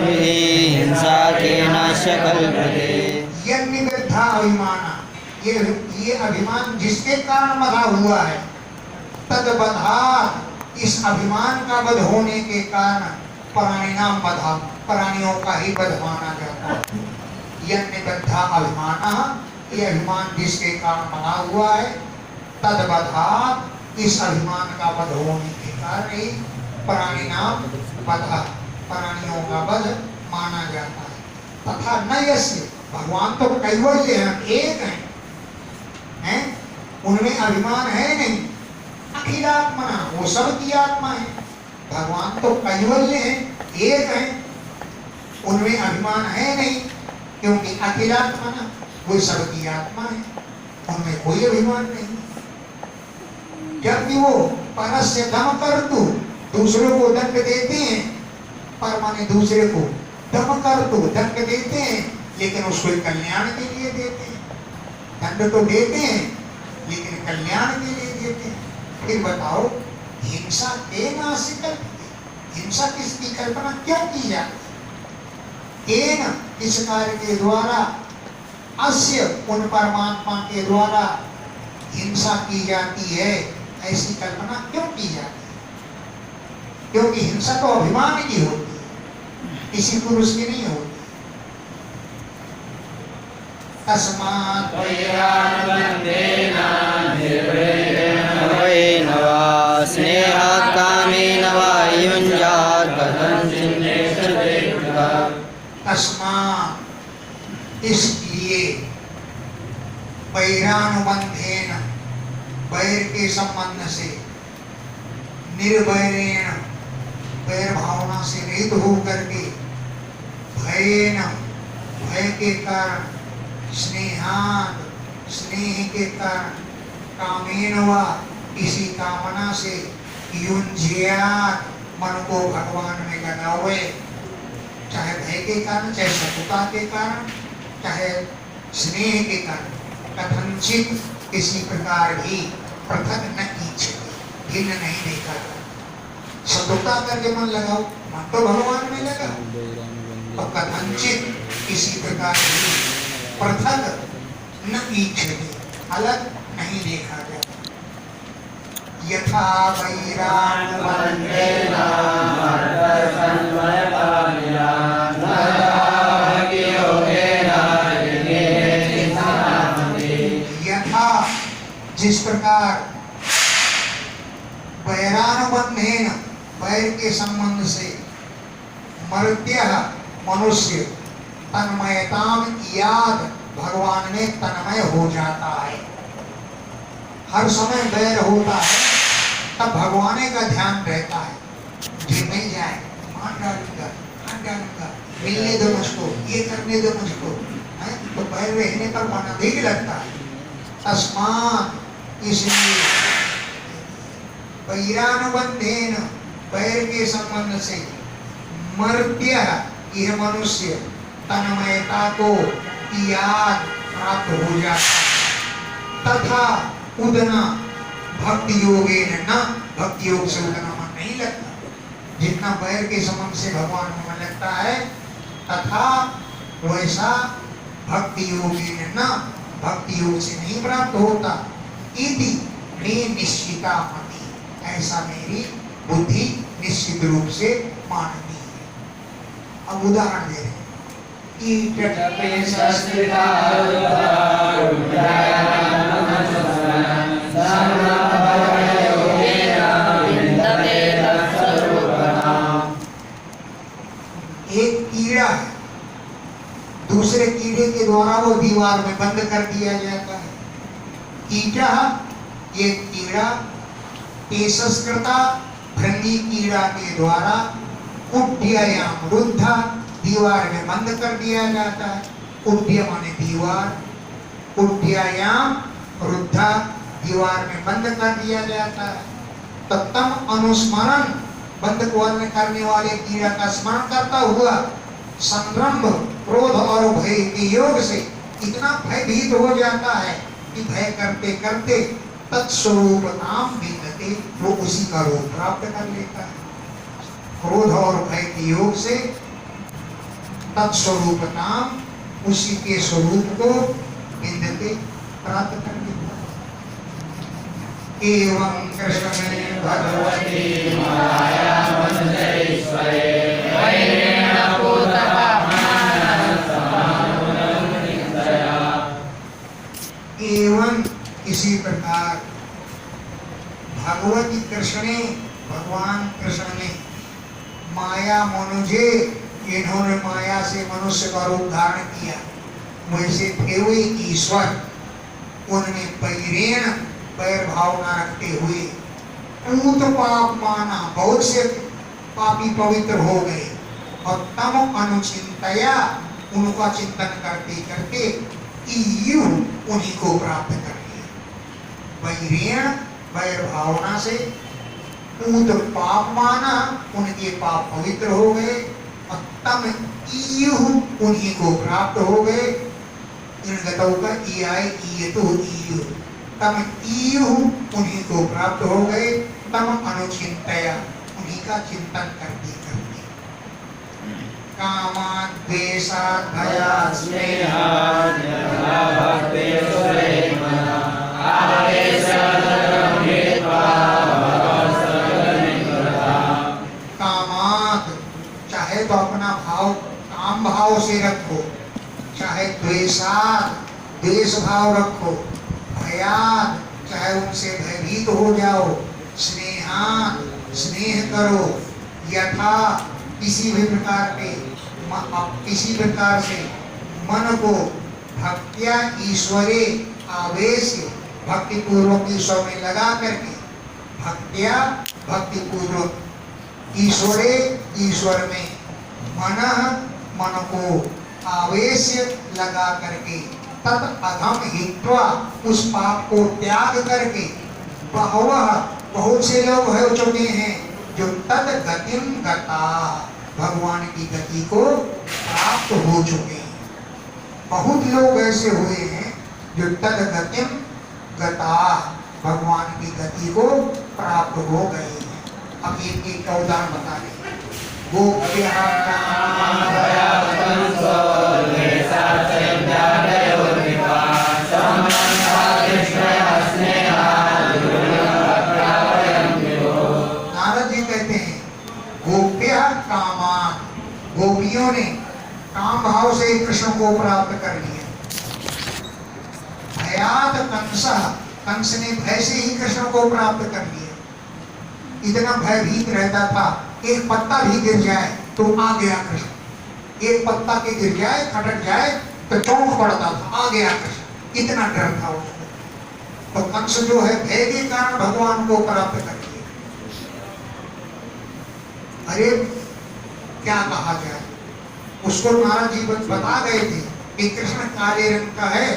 हिंसा केन च कल्पते। यन्निबद्धा अभिमाना, ये अभिमान जिसके कारण बधा हुआ है, तद्बधात्, इस अभिमान का वध होने के कारण प्राणिनां वधा, प्राणियों का ही वध माना जाता है। यन्निबद्धा अभिमानः, ये अभिमान जिसके कारण बना हुआ है, तद्बधात्, इस अभिमान का वध होने के कारण ही प्राणिनां वधा, प्राणियों का वध माना जाता है। तथा न यस्य, भगवान तो कैवल्य है, एक हैं? उनमें अभिमान है नहीं। अखिलात्मना, वो सबकी आत्मा है। भगवान तो कैवल्य है, एक है, उनमें अभिमान है नहीं, क्योंकि अखिलात्मना, वो सबकी आत्मा है, उनमें कोई अभिमान नहीं। जबकि वो परस्य दम करतु, दूसरों को दंड देते हैं, पर माने दूसरे को दम करतु, दंड देते हैं, लेकिन उसको कल्याण के लिए देते हैं। दंड तो देते हैं, लेकिन कल्याण के लिए देते हैं। फिर बताओ, हिंसा के नासिकल, हिंसा किसकी कल्पना क्यों की जाती है? केन, इस कार्य के द्वारा, अस्य, उन परमात्मा के द्वारा हिंसा की जाती है, ऐसी कल्पना क्यों की जाती है? क्योंकि हिंसा तो अभिमान की होती है, किसी पुरुष की नहीं होती। तस्मात् स्नेहात्कामेन वा युञ्जात् कथञ्चित्। तस्मात्, इसलिए, वैरानुबंधेन, वैर के संबंध से, निर्वैरेण, वैर भावना से रहित होकर के, भयेन, भय के कारण, स्नेहात्, स्नेह के कारण, कामेन वा, किसी कामना से, युञ्ज्यात्, मन को भगवान में लगावे, चाहे भय के कारण, चाहे शत्रुता के कारण, चाहे स्नेह के कारण, कथनचित किसी प्रकार भी पृथक न ईच्छति, भिन्न नहीं देखा जाता। शत्रुता करके मन लगाओ, मन तो भगवान में लगा, और कथनचित किसी प्रकार भी पृथक न ईच्छति, अलग नहीं देखा जाता। यथा वैरान यथा जिस प्रकार वैरानुबंधेन वैर के संबंध से मर्त्य मनुष्य तन्मयताम याद भगवान में तन्मय हो जाता है। हर समय वैर होता है तब भगवान का ध्यान रहता है, जो मिल जाए मान डालूंगा, हाथ डालूंगा, मिलने दो मुझको, ये करने दो मुझको, है तो वैर रहने पर मन अधिक लगता है। तस्मात् इसलिए वैरानुबंधेन वैर के संबंध से मर्त्य यह मनुष्य तन्मयता को याद प्राप्त हो जाता है। तथा उदना भक्ति योगेन न, भक्ति योग से उतना मन नहीं लगता। जितना वैर के संबंध से भगवान में मन लगता है, तथा वैसा भक्ति योगेन न, भक्ति योग से नहीं प्राप्त होता। इति मे निश्चिता मति, ऐसा मेरी बुद्धि निश्चित रूप से मानती है। अब उदाहरण दे रहे हैं। एक कीड़ा है, दूसरे कीड़े के द्वारा वो दीवार में बंद कर दिया जाता है। कीड़ा, ये कीड़ा पेशस्कृता भृंगी कीड़ा के द्वारा उड्डययाम रुद्धा, दीवार में बंद कर दिया जाता है। उड्डय माने दीवार, उड्डययाम रुद्धा, दीवार में बंद कर दिया जाता है। तत्तम अनुस्मरण, बंद करने वाले कीड़ा का स्मरण करता हुआ संरंभ क्रोध और भय के योग से इतना भयभीत हो जाता है कि भय करते करते तत्स्वरूप नाम विन्दते, वो उसी का रूप प्राप्त कर लेता है। क्रोध और भय के योग से तत्स्वरूप नाम, उसी के स्वरूप को विन्दते, प्राप्त कर लेता है। एवं कृष्ण में भगवती माया मंजरेश्वरे वैरेण पूतः एवं इसी प्रकार भगवती कृष्णे, भगवान कृष्ण ने माया मनुजे, इन्होंने माया से मनुष्य का रूप धारण किया, वैसे थे हुए ईश्वर, उनमें पैरेण, पैर भावना रखते हुए पूत पाप माना, बहुत से पापी पवित्र हो गए, और तम अनुचिंतया, उनका चिंतन करते करते ईयु, उन्हीं को प्राप्त कर लिया। वैरेण, वैर भावना से, पूत पाप माना, उनके पाप पवित्र हो गए, और तम ईयु, उन्हीं को प्राप्त हो गए। इन गतों का ईयाय ईयतु ईयु, तम ईयु, उन्हीं को प्राप्त हो गए। तम अनुचिंतया, उन्हीं का चिंतन करते करते। कामाद् द्वेषाद् भयात् स्नेहाद् कामाद्, चाहे तो अपना भाव काम भाव से रखो, चाहे द्वेषाद्, द्वेष भाव रखो, भयाद्, चाहे उनसे भयभीत हो जाओ, स्नेहाद्, स्नेह करो, यथा, किसी भी प्रकार के, किसी प्रकार से मन को भक्त्या ईश्वरे आवेश, भक्ति पूर्वक ईश्वर में लगा करके, भक्त्या, भक्ति पूर्वक ईश्वरे, ईश्वर में, मन को आवेश लगा करके, तत् अधम हित्वा, उस पाप को त्याग करके, बहवः, बहुत से लोग हो चुके हैं जो तद गतिम गता, भगवान की गति को प्राप्त हो चुके हैं। बहुत लोग ऐसे हुए हैं जो तद गतिम गता, भगवान की गति को प्राप्त हो गए हैं। अब एक का उदाहरण बता दें। नारद जी कहते हैं गोप्य कामान, गोपियों ने काम भाव से कृष्ण को प्राप्त कर लिया। भयात कंस, कंस ने भय से ही कृष्ण को प्राप्त कर लिया। इतना भयभीत रहता था, एक पत्ता भी गिर जाए तो आ गया कृष्ण। एक पत्ता के गिर जाए, खटक जाए तो चौंक पड़ता था, आ गया कृष्ण। इतना डर था उसको। तो कंस जो है भय के कारण भगवान को प्राप्त कर लिया। अरे क्या कहा जाए, उसको नारद जी बता गए थे कि कृष्ण काले रंग का है।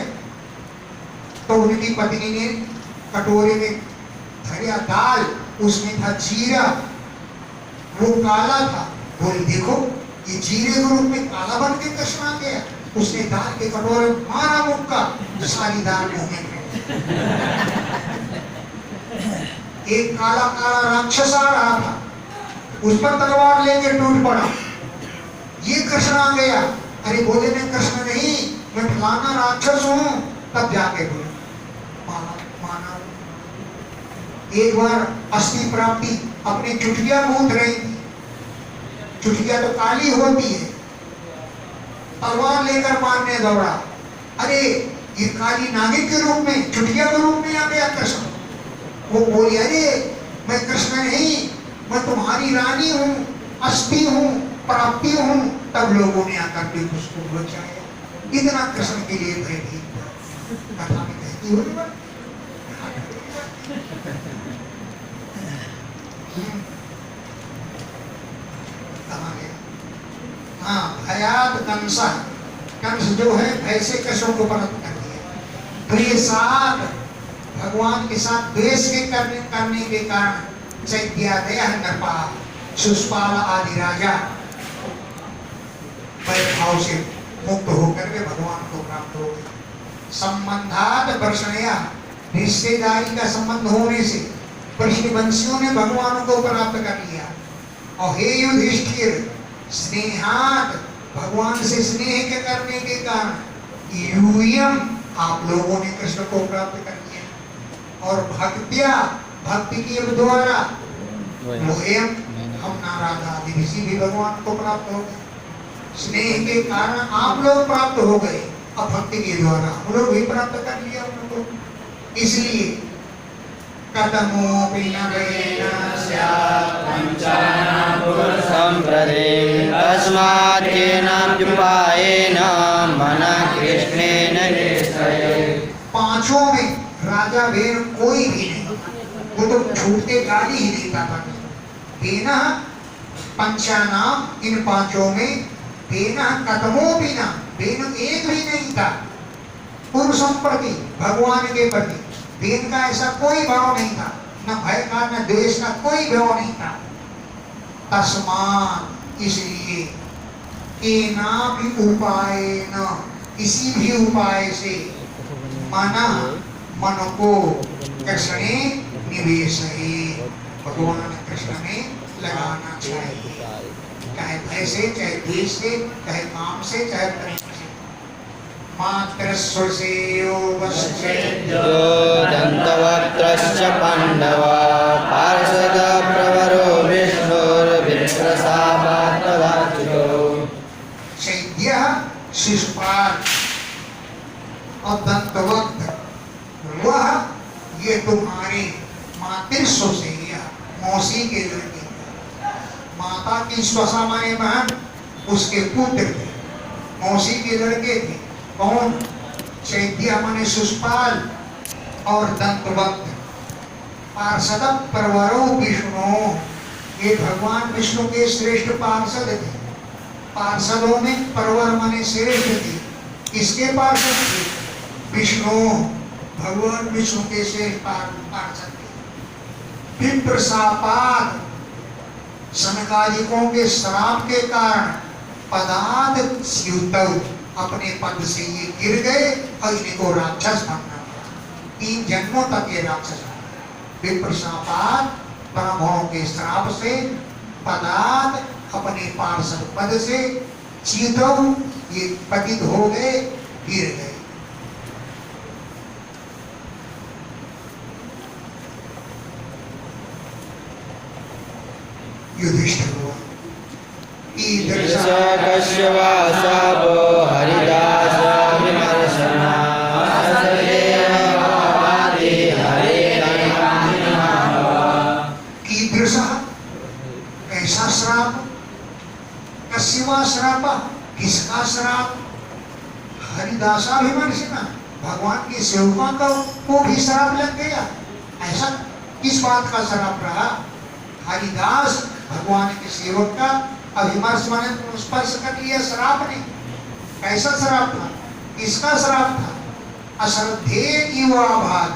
तो उनकी पत्नी ने कटोरे में धरिया दाल, उसमें था जीरा, वो काला था। बोले देखो ये जीरे के रूप में काला बन के कृष्ण आ गया। उसने दाल के कटोरे में मारा मुक्का, सारी दाल मुंह में। एक काला काला राक्षस आ रहा था, उस पर तलवार लेके टूट पड़ा। ये कृष्ण आ गया। अरे बोले मैं कृष्ण नहीं, मैं फलाना राक्षस हूं। तब जाके बोले माना। एक बार अस्थि प्राप्ति अपनी चुटिया मूत रही थी। चुटिया तो काली होती है, तलवार लेकर मारने दौड़ा। अरे ये काली नागिन के रूप में, चुटिया के रूप में आ गया कृष्ण। वो बोली अरे मैं कृष्ण नहीं, मैं तुम्हारी रानी हूँ, अस्थि हूँ, प्राप्ति हूँ। तब लोगों ने आकर के उसको बचाया। इतना कृष्ण के लिए भयभीत था। कथा में कहती हो हाँ, भयात कंस, कंस जो है भय से कृष्ण को प्राप्त कर दिया। द्वेषात, भगवान के साथ द्वेष के करने के कारण चैत्यादय नृपा, शिशुपाल आदि राजा भाव से मुक्त होकर के भगवान को प्राप्त हो गए। संबंधात वर्षणया, रिश्तेदारी का संबंध होने से वंशियों ने भगवान को प्राप्त कर लिया। और हे युधिष्ठिर, स्नेहात, भगवान से स्नेह के करने के कारण यूयम, आप लोगों ने कृष्ण को प्राप्त कर लिया। और भक्त्या, भक्ति के द्वारा वोयम, हम नाराज आदि ऋषि भी भगवान को प्राप्त हो गए। स्नेह के कारण आप लोग प्राप्त हो गए, अब भक्ति के द्वारा हम लोग भी प्राप्त कर लिया उनको। इसलिए कदमोपि नवेन स्यात् पंचानां पुरुषं प्रदे, तस्मात् केनाप्युपायेन मनः कृष्णेन निश्चयेत्। पांचों में राजा वेर कोई भी नहीं, वो तो छूटते गाली ही देता था। बेना पंचानाम, इन पांचों में बेना कदमों बिना, बेन एक भी नहीं था। पुरुषों प्रति, भगवान के प्रति बेन का ऐसा कोई भाव नहीं था, न भय का न द्वेष का कोई भाव नहीं था। तस्मात्, इसलिए केना भी उपाय न, किसी भी उपाय से मन को कृष्ण निवेश है, भगवान कृष्ण में लगाना चाहिए। चाहे भय से, चाहे द्वेष से, चाहे काम से, चाहे प्रेम से। मात्र दन्तवक्त्रश्च पाण्डव पार्षद प्रवरो विष्णुर्विप्रसादात्मदाच्युतो। शैद्यः शिशुपाल और दंतवक्त्र, वह ये तुम्हारे मातृस्व से, मौसी के लड़के, माता की स्वसा माने बहन, उसके पुत्र थे, मौसी के लड़के थे। कौन? चैत्य माने शिशुपाल और दंतवक्त्र। पार्षद प्रवरो विष्णु, ये भगवान विष्णु के श्रेष्ठ पार्षद थे। पार्षदों में प्रवर माने श्रेष्ठ थे। किसके पार्षद थे? विष्णु, भगवान विष्णु के श्रेष्ठ पार्षद थे। विप्रसापाद, सनकादिकों के श्राप के कारण पदार्थ स्यूतव, अपने पद से ये गिर गए और इनको राक्षस बनना पड़ा। 3 जन्मों तक ये राक्षस बने। विप्रशापात, ब्राह्मणों के श्राप से, पदार्थ अपने पार्षद पद से च्युतव, ये पतित हो गए, गिर गए। युधिष्ठिर हुआ कश्यवासापो हरिदास विमर्शना कीदृशः, कैसा श्राप, कस्यवा श्राप, किसका श्राप, हरिदासाभिमर्शना, भगवान के सेवकों को भी श्राप लग गया। ऐसा किस बात का श्राप रहा? हरिदास भगवान के सेवक का अभिमर्श माने स्पर्श कर लिया, श्राप नहीं। कैसा श्राप था, किसका श्राप था? अश्रद्धे युवा भाग,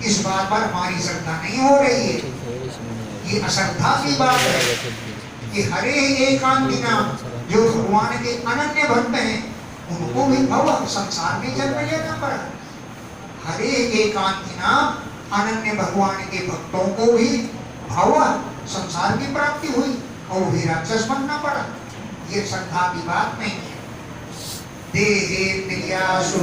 इस बात पर हमारी श्रद्धा नहीं हो रही है, ये अश्रद्धा की बात है। ये हरे एकांती नाम, जो भगवान के अनन्य भक्त हैं, उनको भी भव संसार में जन्म लेना पड़ा। हरे एकांती नाम, अनन्य भगवान के भक्तों को भी भव संसार की प्राप्ति हुई और भी राक्षस बनना पड़ा। ये श्रद्धा की बात नहीं है। देहेन्द्रियासु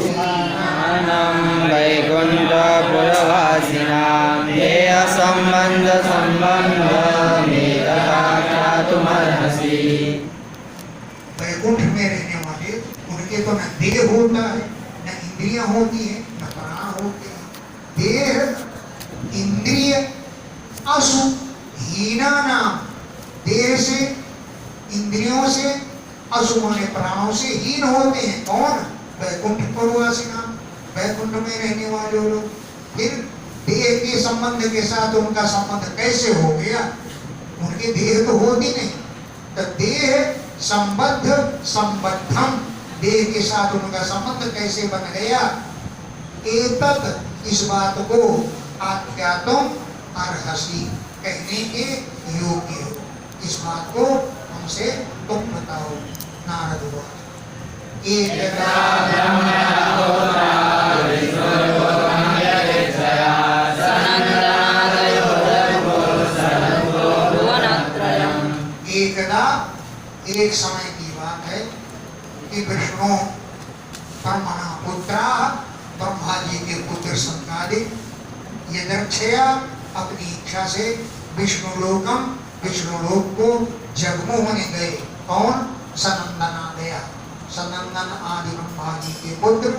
वैकुंठपुरवासिनां देह संबंध तुमर्हसि। वैकुंठ में रहने वाले उनके तो न देह होता है, न इंद्रियां होती है, न प्राण होते हैं। देह इंद्रिय असु हीना नाम, देह से, इंद्रियों से, असु माने प्राणों से हीन होते हैं। कौन? वैकुंठ पुरवासी नाम, वैकुंठ में रहने वाले लोग। फिर देह के संबंध के साथ उनका संबंध कैसे हो गया? उनके देह तो होती नहीं, तो देह संबद्ध संबद्धम, देह के साथ उनका संबंध कैसे बन गया? एतत्, इस बात को आख्यातुम अर्हसि, कहने के योग्य हो। इस बात को हमसे तुम बताओ। नारद हुआ एकदा, एक समय की बात है कि विष्णु ब्रह्मणा पुत्रा, ब्रह्मा जी के पुत्र संतादिक यदर्क्षया, अपनी इच्छा से विष्णु लोकम, विष्णु लोक को जगमोहन गए। कौन? सनंदना गया। सनंदन आदि ब्रह्मा जी के पुत्र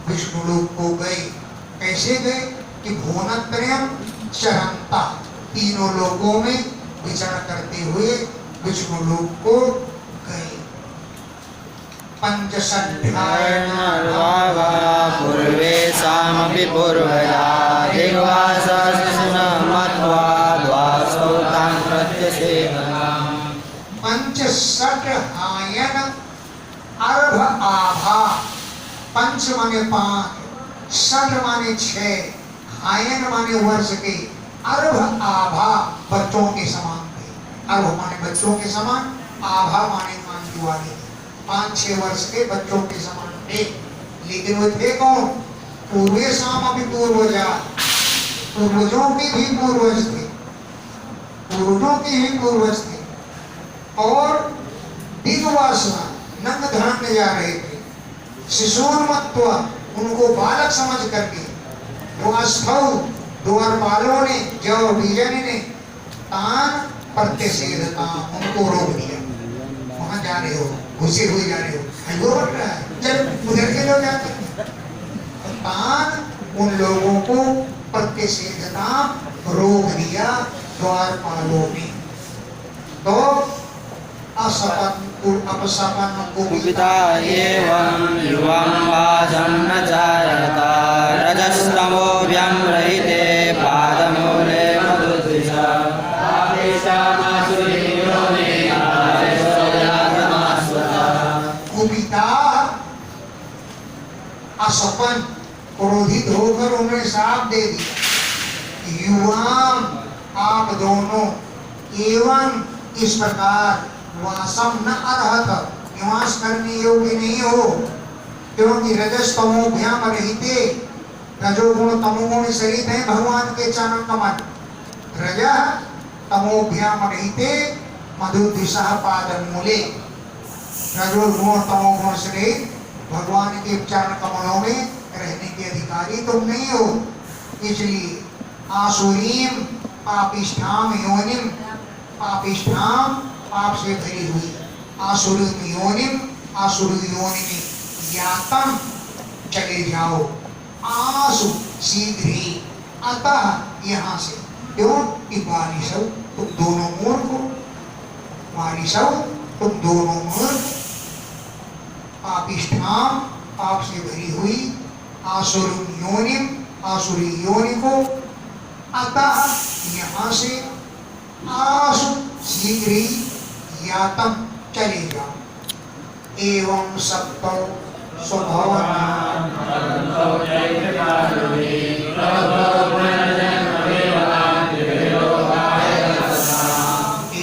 विष्णु लोक को गए। कैसे गए? कि भुवनत्रयम् चरंता, तीनों लोकों में विचरण करते हुए विष्णु लोक को गए। पूर्वेशामपि पूर्वया पंचषट हायन अर्भ आभा, पंच माने 5, षट माने 6, हायन माने वर्ष के, अर्भ आभा बच्चों के समान थे। अर्भ माने बच्चों के समान, आभा माने कांति वाले, 5-6 वर्ष के बच्चों के समान थे। लेकिन वो थे कौन? पूर्वेशाम अभी पूर्वजा, पूर्वजों के भी पूर्वज थे, पूर्वजों के ही पूर्वज थे। और दिग्वासना, नंग धड़ंग जा रहे थे। शिशोन्मत्व, उनको बालक समझ करके द्वास्थौ, द्वारपालों ने, जो बीजन ने तान प्रत्यषेधता, उनको रोक दिया। वहां जा रहे हो, घुसे हुए जा रहे हो, रोक रहा है, चल उधर के लोग जाते हैं। तान, उन लोगों को प्रत्यषेधता रोक दिया द्वारपालों ने। तो अपसपन कुपिता एवं युवं वासं न चारता रजस्तमोऽभ्यं रहिते पादमूले मधुद्विषा कुपिता असपन, क्रोधित होकर उन्हें श्राप दे दिया। युवाम, आप दोनों, एवं इस प्रकार वासम न अर्हत, निवास करने योग्य नहीं हो, क्योंकि रजस तमोभ्याम रहते, रजोगुण तमोगुण शरीर है भगवान के चरण कमल। रज तमोभ्याम रहते मधु दिशा पाद मूले, रजोगुण तमोगुण शरीर भगवान के चरण कमलों में रहने के अधिकारी तुम नहीं हो। इसलिए आसुरीम पापिष्ठाम योनिम, पापिष्ठाम पाप से भरी हुई, आसुरी योनिम, आसुरी योनि में यातम चले जाओ, आसु शीघ्र ही, अतः यहाँ से, क्यों कि बालिशव तुम दोनों मूर्ख हो, बालिशव तुम दोनों मूर्ख, पापिष्ठाम पाप से भरी हुई, आसुरी योनिम आसुरी योनि को, अतः यहाँ से आसु शीघ्र ही यातम चले जाओ। एवं सप्तौ स्वभावना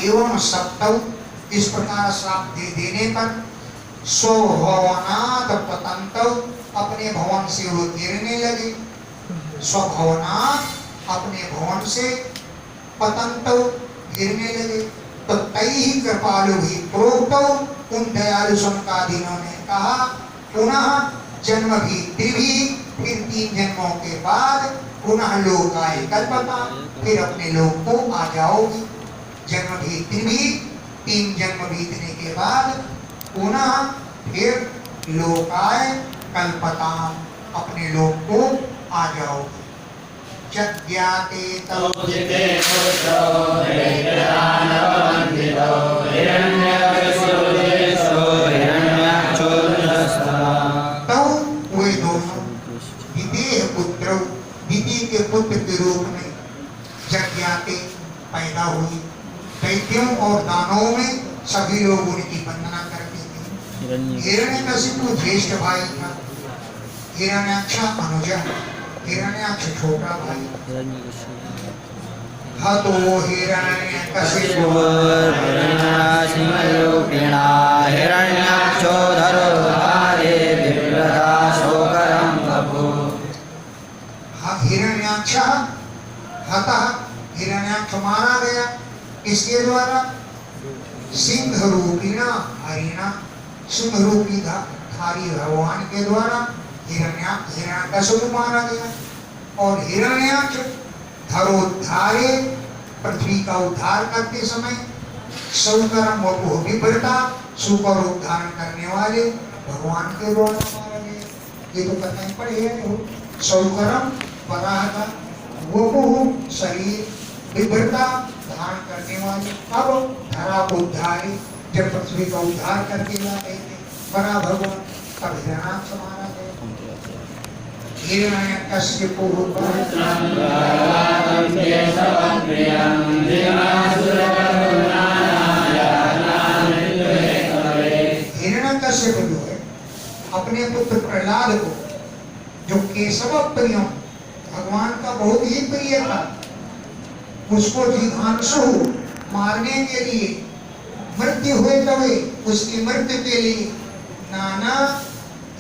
एवं सप्तौ, इस प्रकार श्राप दे देने पर स्वभवनात् पतन्तौ, अपने भवन से वो गिरने लगे, स्वभवनात् अपने भवन से, पतन्तौ गिरने लगे। तो तैहि कृपालु भी प्रोक्तौ, उन दयालु समकादीनों ने कहा, पुनः जन्म भी फिर 3 जन्मों के बाद पुनः लोक आए कल्पता, फिर अपने लोक को आ जाओगी। जन्म भी 3 जन्म बीतने के बाद पुनः फिर लोक आए कल्पता, अपने लोक को आ जाओगी। जज्ञाते तौ जिते पुत्रो दैत्यदानववन्दितो हिरण्यकशिपुदेशो हिरण्याक्षोऽनुजस्तः। तौ वे दोनों द्वितीय पुत्र, द्वितीय के पुत्र के रूप में जज्ञाते पैदा हुई। दैत्यों और दानवों में सभी लोग उनकी वंदना करते थे। हिरण्यकशिपु ज्येष्ठ भाई था, हिरण्याक्ष अनुज, हिरण्याक्ष छोटा भाई। हतो हिरण्यकशिपु हिरण्याक्षिमरूपिणा हिरण्याक्षोधरो भारे बिभ्रता शोकरं बभूव। हिरण्याक्ष हतः, हिरण्याक्ष मारा गया, किसके द्वारा? सिंह रूपिणा हरिणा, सिंह रूपी धारी भगवान के द्वारा हिरण्यकशिपु मारा गया। और हिरण्याक्ष धरोद्धारे, पृथ्वी का उद्धार करते समय, शौकरम वपुः बिभ्रता, सुकर उद्धार करने वाले भगवान के द्वारा मारा गया। ये तो करना ही पड़ेगा। शौकरम वराह का, वपुः शरीर, बिभ्रता धारण करने वाले। अब धरा को उद्धारी, जब पृथ्वी का उद्धार करके ला रहे थे बड़ा भगवान, तब हिरण्याक्ष मारा गया। हिरण्यकशिपु हिरण्यकशिपु जो है अपने पुत्र प्रहलाद को, जो केशव प्रिय भगवान का बहुत ही प्रिय था, उसको जिघांसु मारने के लिए, मृत्यु हुए तवे उसकी मृत्यु के लिए नाना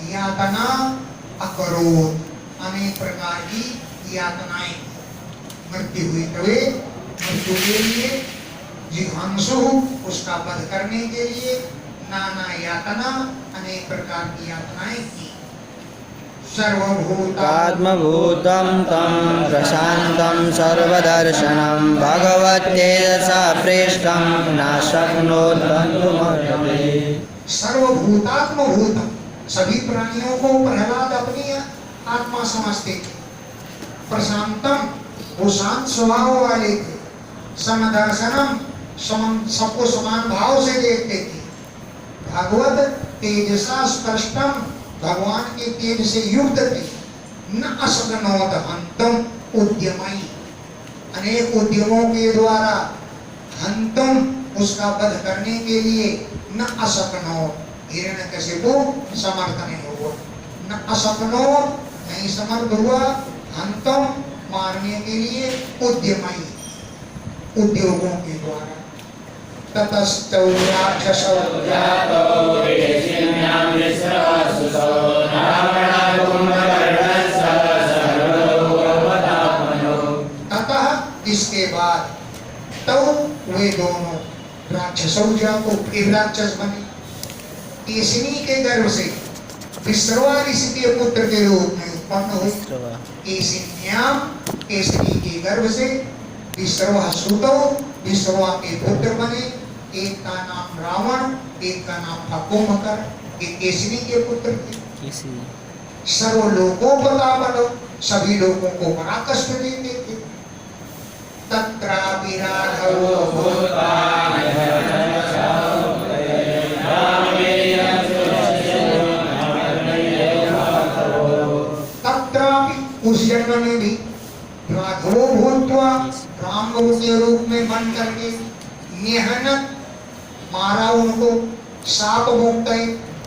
यातना अकरोत, अनेक प्रकार की यातनाएं, मृत्यु हुई तवे मृत्यु के लिए, जिघांसु उसका वध करने के लिए, नाना यातना अनेक प्रकार की यातनाएं की। आत्मभूतं तं प्रशान्तं सर्वदर्शनं भगवत्येजसा प्रेष्ठं न शक्नोत् बन्धुमर्हते। सर्वभूतात्मभूतम, सभी प्राणियों को प्रहलाद अपनी आत्मा समझते थे। प्रशांतम, वो शांत स्वभाव वाले थे। समदर्शनम, सबको समान भाव से देखते थे। भगवत तेजसा स्पष्टम, भगवान के तेज से युक्त थे। न असगनोद हंतम उद्यमई, अनेक उद्यमों के द्वारा हंतम, उसका वध करने के लिए, न असकनो, हिरण्यकशिपु समर्थ नहीं हुआ, न असकनो नहीं समर्थ हुआ, हंतम मारने के लिए, उद्यमई उद्योगों के द्वारा। ततस्तौ राक्षसौ जातो ऋषिण्यां विश्रवसुतो रावणकुम्भकर्णस्य सर्वलोकोपतापनो। अतः इसके बाद तो वे दोनों राक्षसौ जातो फिर राक्षस बने। केसनी के गर्भ से विश्रवा ऋषि के पुत्र के रूप में उत्पन्न हुए। केसन्याम केसनी के गर्भ से विश्रवा सुतो विश्रवा के पुत्र बने। एक का नाम रावण, एक का नाम था कुंभकर्ण। ये केसनी के पुत्र थे। सर्वलोकोपतापनो, सभी लोगों को बड़ा कष्ट देते थे। तत्रापि राघवो तत्रापि उस जन्म में भी राघवो भूत्वा राम के रूप में बन करके निहनत मारा उनको, शाप मुक्त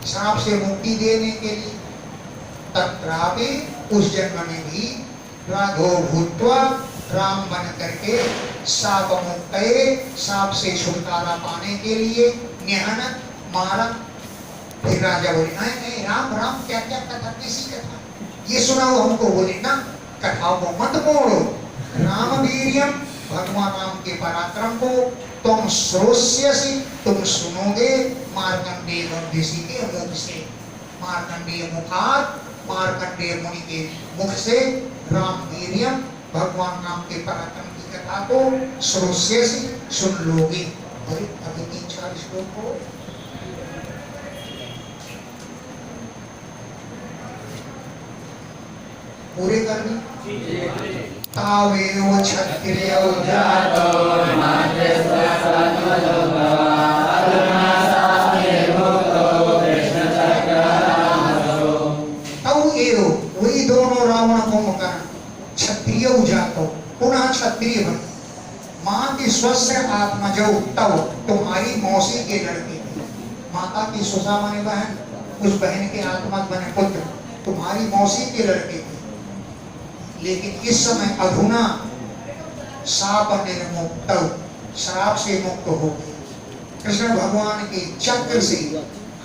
श्राप से मुक्ति देने के लिए। तत्रापि उस जन्म में भी राघव भूत्वा राम बन करके शाप मुक्त शाप से छुटकारा पाने के लिए निहनत मारा। फिर राजा बोले नहीं राम राम क्या क्या कथा, किसी कथा ये सुनाओ हमको। बोले ना कथाओं को मत बोलो। राम वीर्यम, भगवान राम के पराक्रम को तुम श्रोष्यसि, तुम सुनोगे मार्कंडेय ऋषि के मुख से। मार्कंडेय मुखात, मार्कंडेय मुनि के मुख से राम वीर्यम, भगवान राम के पराक्रम की कथा को श्रोष्यसि, सुन लोगे। अरे अभी 3-4 श्लोक को पूरे करने। तावेव क्षत्रियो जातो मातृस्वसात्मजो अधुनासास्ते मुक्तो कृष्णचक्रधामसो। तौ एव वही दोनों रावण कुंभकर्ण क्षत्रिय जातो पुनः क्षत्रिय बने। माँ की स्वस्थ आत्मजो तव, तुम्हारी मौसी के लड़के थे। माता की सुसा बने बहन, उस बहन के आत्मा बने पुत्र, तुम्हारी मौसी के लड़के थे। लेकिन इस समय अधुना शाप निर्मुक्त, श्राप से मुक्त हो गए। कृष्ण भगवान के चक्र से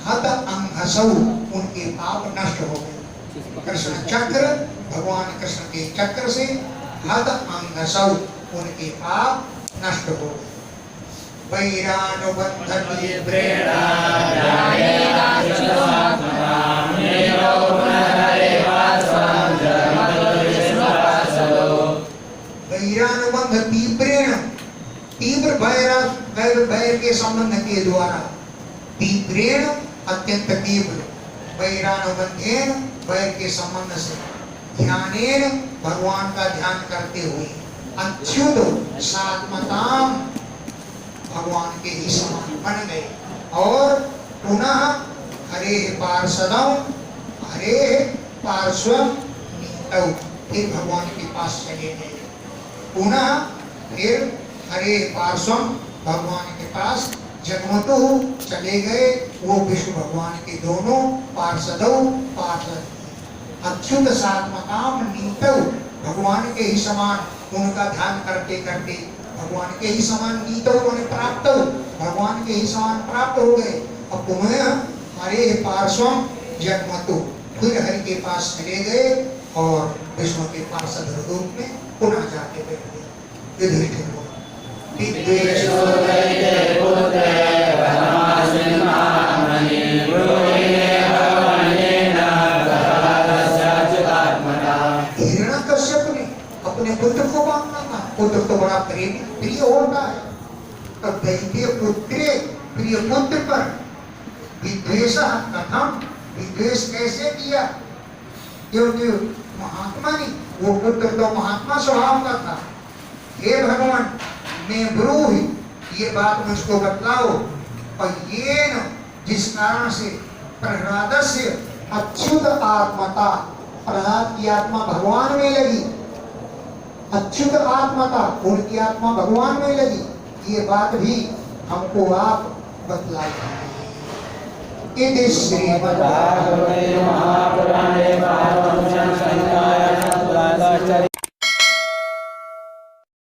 हत अंघसौ, उनके पाप नष्ट हो गए। कृष्ण चक्र, भगवान कृष्ण के चक्र से हत अंघसौ, उनके पाप नष्ट हो गए। वैरानुबंध वैरानुबंध तीव्रेण, तीव्र भय के संबंध के द्वारा, तीव्रेण अत्यंत तीव्र, वैरानुबंधेन भय के संबंध से, ध्यानेन भगवान का ध्यान करते हुए, अच्युत सात्मताम भगवान के ही समान बन गए। और पुनः हरे पार्षदौ, हरे पार्श्वम नीतौ, फिर भगवान के पास चले गए। पुनः फिर हरे पार्श्वम, भगवान के पास जगमतु चले गए। वो विष्णु भगवान के दोनों पार्षदौ, पार्षद अच्युत सात्मकाम नीतौ, भगवान के ही समान उनका ध्यान करते करते भगवान के ही समान नीतौ उन्हें प्राप्त, भगवान के ही समान प्राप्त हो गए। अब पुनः हरे पार्श्वम जगमतु, फिर हरि के पास चले गए और विष्णु के पार्षद रूप में पुनः जाके बैठ गए। युधिष्ठिर बोला हिरण्यकश्यप ने अपने पुत्र को मांगना था। पुत्र तो बड़ा प्रिय होता है। तब दैत्य पुत्रे, प्रिय पुत्र पर विद्वेष कथम, विद्वेष कैसे किया? क्योंकि महात्मा नहीं, वो पुत्र तो महात्मा स्वभाव का था। हे भगवान, मैं ब्रूहि, ये बात मुझको बतलाओ। और ये न, जिस कारण से प्रहलादस्य अच्युत आत्मता, प्रहलाद की आत्मा भगवान में लगी, अच्युत आत्मता, उनकी आत्मा भगवान में लगी, ये बात भी हमको आप बतलाइए। इति श्रीमद् महापुराणे पारमहंस संहितायां